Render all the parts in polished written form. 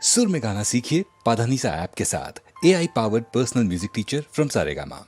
सुर में गाना सीखिए पाधानीसा ऐप के साथ। AI powered personal music teacher from Saregama.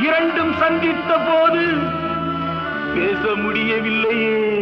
இரண்டும் சந்தித்த போது பேச முடியவில்லையே.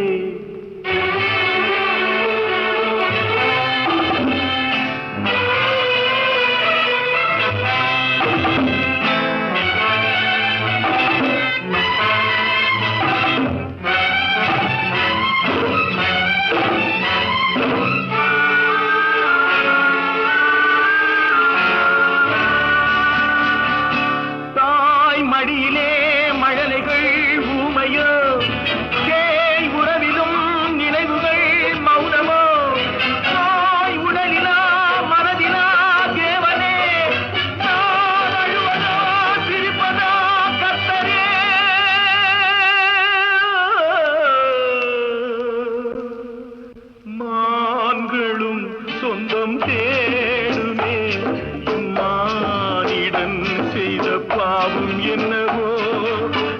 என்னவோ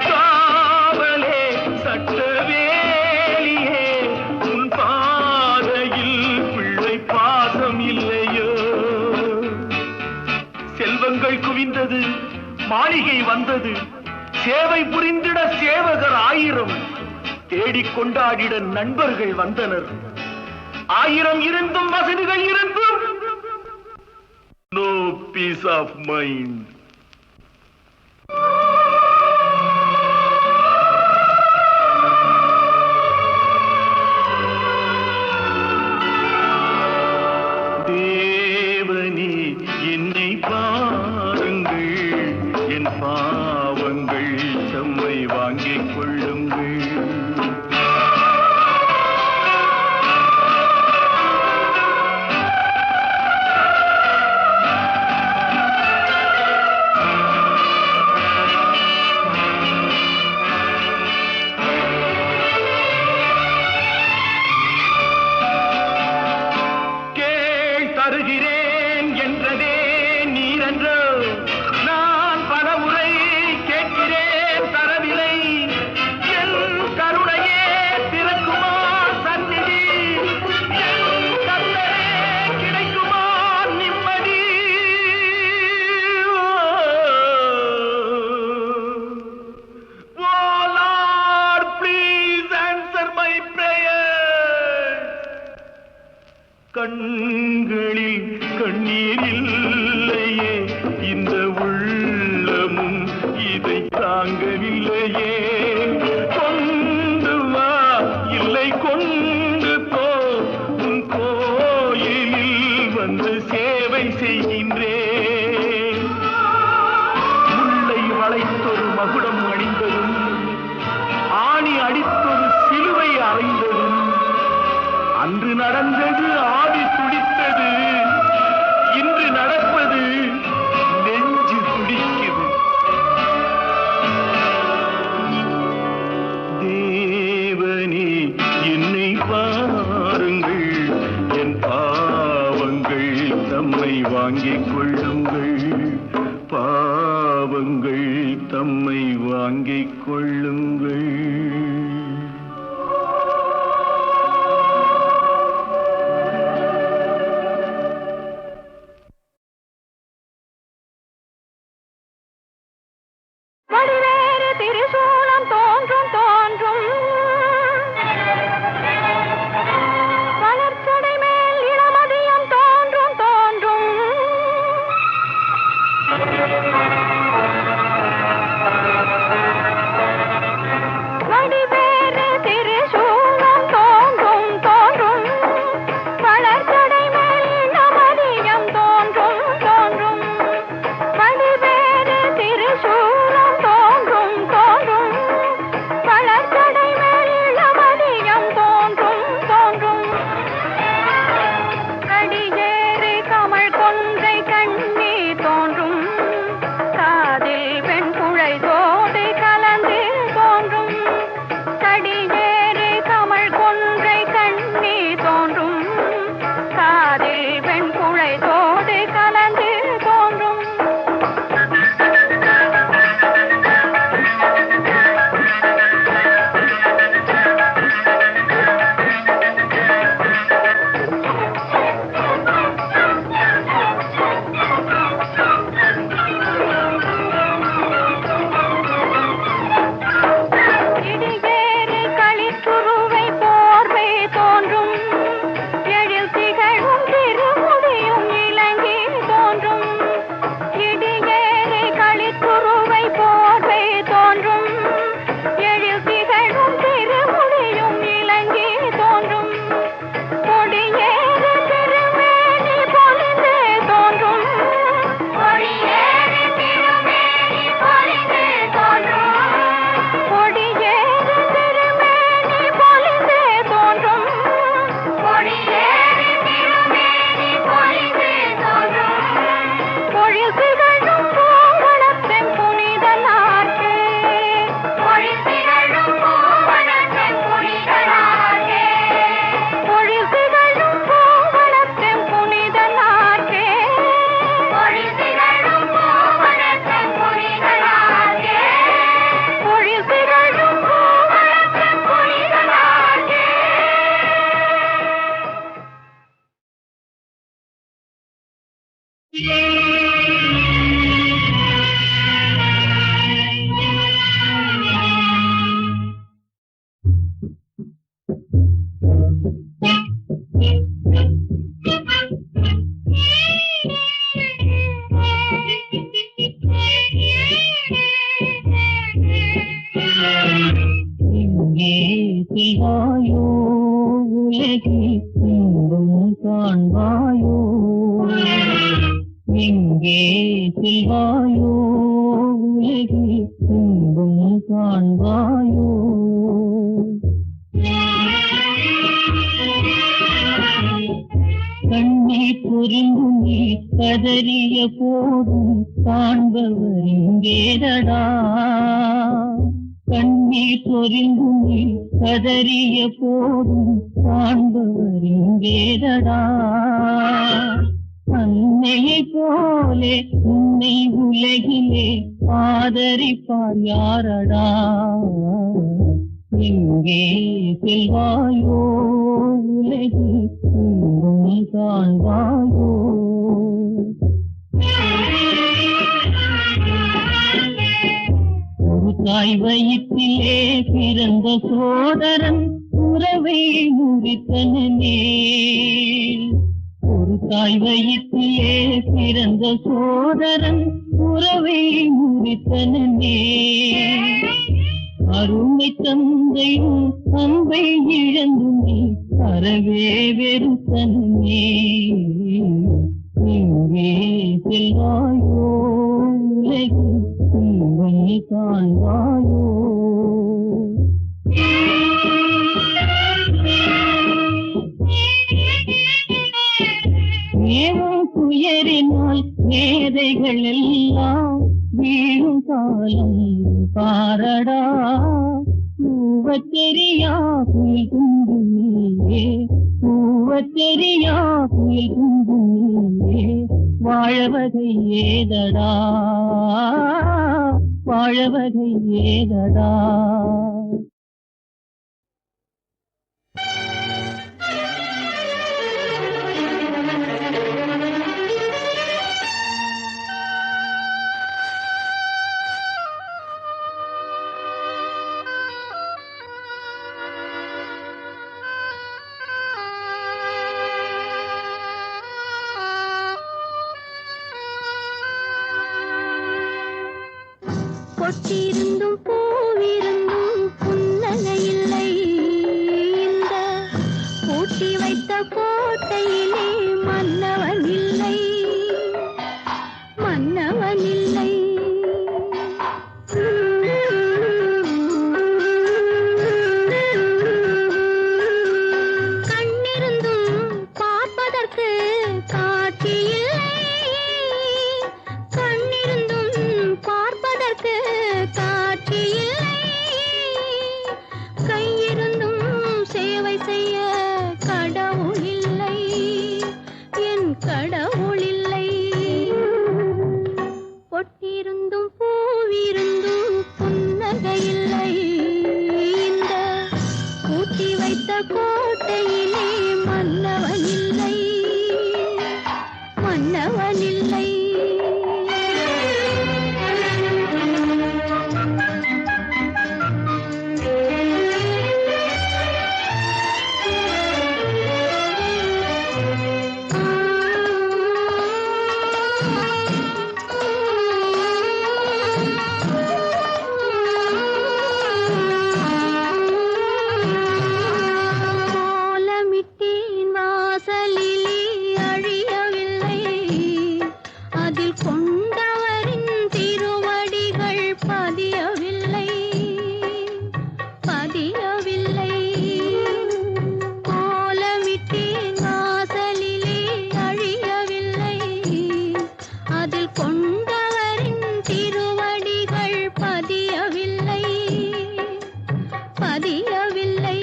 காவலே சட்டவேலியே உன் பாதையில் பிள்ளை பாசம் இல்லையோ செல்வங்கள் குவிந்தது மாளிகை வந்தது சேவை புரிந்திட சேவகர் 1000 தேடிக் கொண்டாடிட நண்பர்கள் வந்தனர் 1000 இருந்தும் வசதிகள் இருந்தும் நோ பீஸ் ஆஃப் மைண்ட் தேவனே என்னை பாருங்கள் என் பாவங்கள் தம்மை வாங்கிக் கொள்ளுங்கள் தருகிறேன் என்றதே நீரென்றோ நான் பல முறை கேட்கிறேன் தரவில்லை என் கருணையே திறக்குமா சந்நிதி என் கருணையே கிடைக்குமா நிம்மதி oh lord please answer my prayer கண்களில் கண்ணீர் இல்லையே இந்த உள்ளமும் இதை தாங்கவில்லையே கொண்டு வா இல்லை கொண்டு போ உன் கோயிலில் வந்து சேவை செய்கின்றேன் முல்லை வளைத்தொரு மகுடம் அணிந்ததும் ஆணி அடித்தொரு சிலுவை அறைந்ததும் அன்று நடந்தது ஆடி துடித்தது இன்று நடப்பது நெஞ்சு துடிக்குது தேவனே என்னை பாருங்கள் என் பாவங்கள் தம்மை வாங்கிக் கொள்ளுங்கள் பாவங்கள் தம்மை வாங்கிக் கொள்ளுங்கள் செல்வாயோ உலகில் துன்பம் காண்பாயோ. கண்ணீர் பொறிந்து நீ கதறிய போதும் காண்பவர் இங்கேதடா. கண்ணீர் பொறிந்து நீ கதறிய போதும் காண்பவர் இங்கேதடா. அன்னையைப் போலே உன்னை உலகிலே ஆதரிப்பார் யாரடா. எங்கே செல்வாயோ உலகில் துன்பம் காண்பாயோ. ஒரு தாய் வயிற்றிலே பிறந்த சோதரன் உறவை முறித்தனே. ஒரு தாய் வயிற்றிலே பிறந்த சோதரன் உறவை முறித்தனே. அருமை தந்தையும் அன்பை இழந்து நீ அறவே வெறுத்தனே. எங்கே செல்வாயோ உலகில் துன்பம் காண்பாயோ. ஏவும் துயரினால் வேதைகள் எல்லாம் வீழும் காலம் பாரடா. பூவத்தெரியா புயல் குண்டு நீயே, பூவத்தெரியா புயல் குண்டு நீயே. வாழவகை ஏதடா, வாழவகை ஏதடா. பொட்டிருந்தும் பூவிருந்தும் புன்னகை இல்லை. இந்த பூட்டி வைத்த கோட்டையிலே மன்னவன் இல்லை, மன்னவன் இல்லை. கண்ணிருந்தும் பார்ப்பதற்கு காட்சி இல்லை. கண்ணிருந்தும் பார்ப்பதற்கு காட்சி இல்லை. கையிருந்தும் சேவை செய்ய கடவுள் இல்லை, என் கடவுள் இல்லை. பொட்டிருந்தும் பூவிருந்தும் புன்னகை இல்லை. இந்த பூட்டி வைத்த கோட்டையிலே மன்னவன் இல்லை, மன்னவன் இல்லை. கோலமிட்டேன் வாசலிலே அழியவில்லை. அதில் கொண்டவரின் திருவடிகள் பதியவில்லை, பதியவில்லை. கோலமிட்டேன் வாசலிலே அழியவில்லை. அதில் கொண்டவரின் திருவடிகள் பதியவில்லை, பதியவில்லை.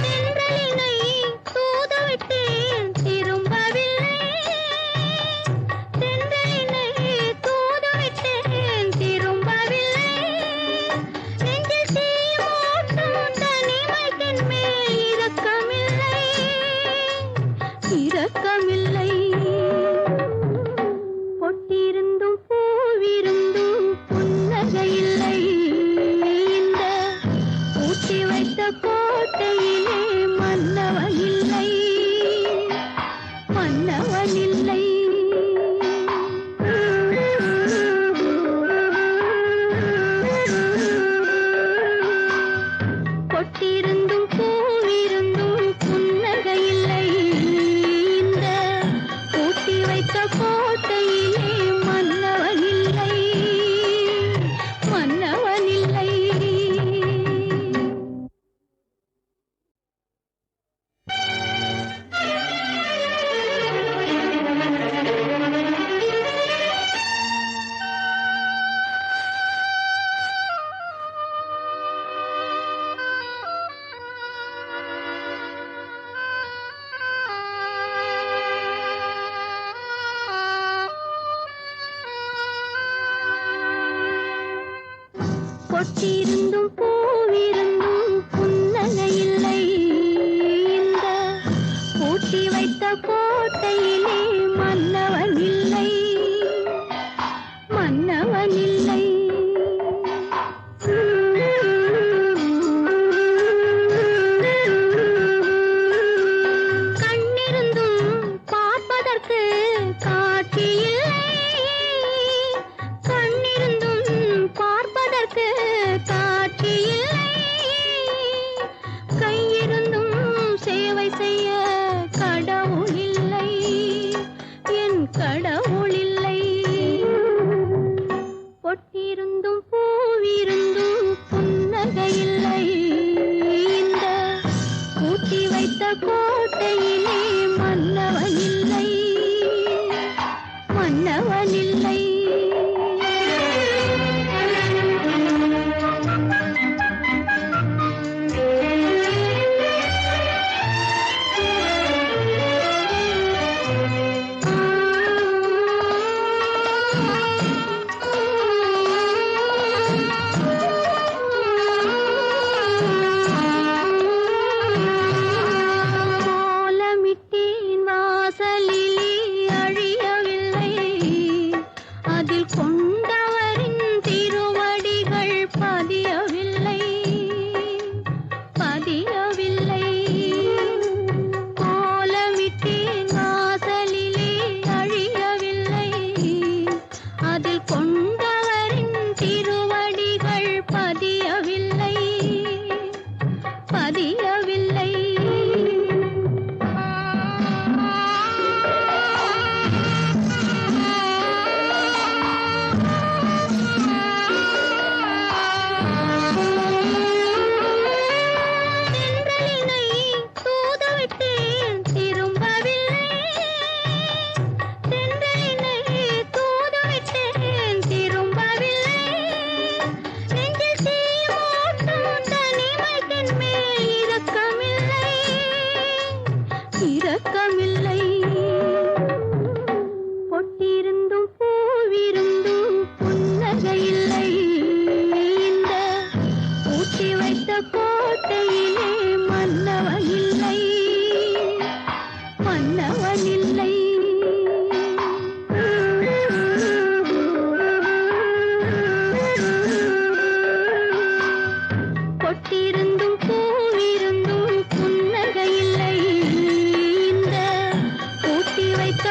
தென்றலினை தூதுவிட்டேன் திரும்பவில்லை. தென்றலினை தூதுவிட்டேன் திரும்பவில்லை. பொட்டிருந்தும் பூவிருந்தும் புன்னகை இல்லை. இந்த பூட்டி வைத்த கோட்டையிலே மன்னவன் இல்லை, மன்னவன் இல்லை. கண்ணிருந்தும் பார்ப்பதற்கு காட்சி இல்லை, கண்ணிருந்தும் பார்ப்பதற்கு காட்சி இல்லை. கையிருந்தும் சேவை செய்ய கடவுள் இல்லை, என் கடவுள் இல்லை. பொட்டிருந்தும் பூவிருந்தும் புன்னகை இல்லை. இந்த பூட்டி வைத்த கோட்டையிலே மன்னவன் இல்லை, மன்னவன் இல்லை. கோலமிட்டேன் வாசலிலே அழியவில்லை, அதில் கொண்டவரின் திருவடிகள் பதியவில்லை, பதியவில்லை. கோலமிட்டேன் வாசலிலே அழியவில்லை, அதில் கொண்டவரின் திருவடிகள் பதியவில்லை, பதியவில்லை. தென்றலினை தூதவிட்டேன் திரும்பவில்லை, தென்றலினை தூதவிட்டேன் திரும்பவில்லை. நெஞ்சில் தீமூட்டும் தனிமையின் மேல் இரக்கமில்லை, இரக்கமில்லை. பொட்டிருந்தும் பூவிருந்தும் புன்னகை இல்லை. இந்த பூட்டி வைத்த கோட்டையிலே மன்னவன் இல்லை, மன்னவன் இல்லை. பொட்டிருந்தும் பூவிருந்தும் புன்னகை இல்லை. இந்த பூட்டி வைத்த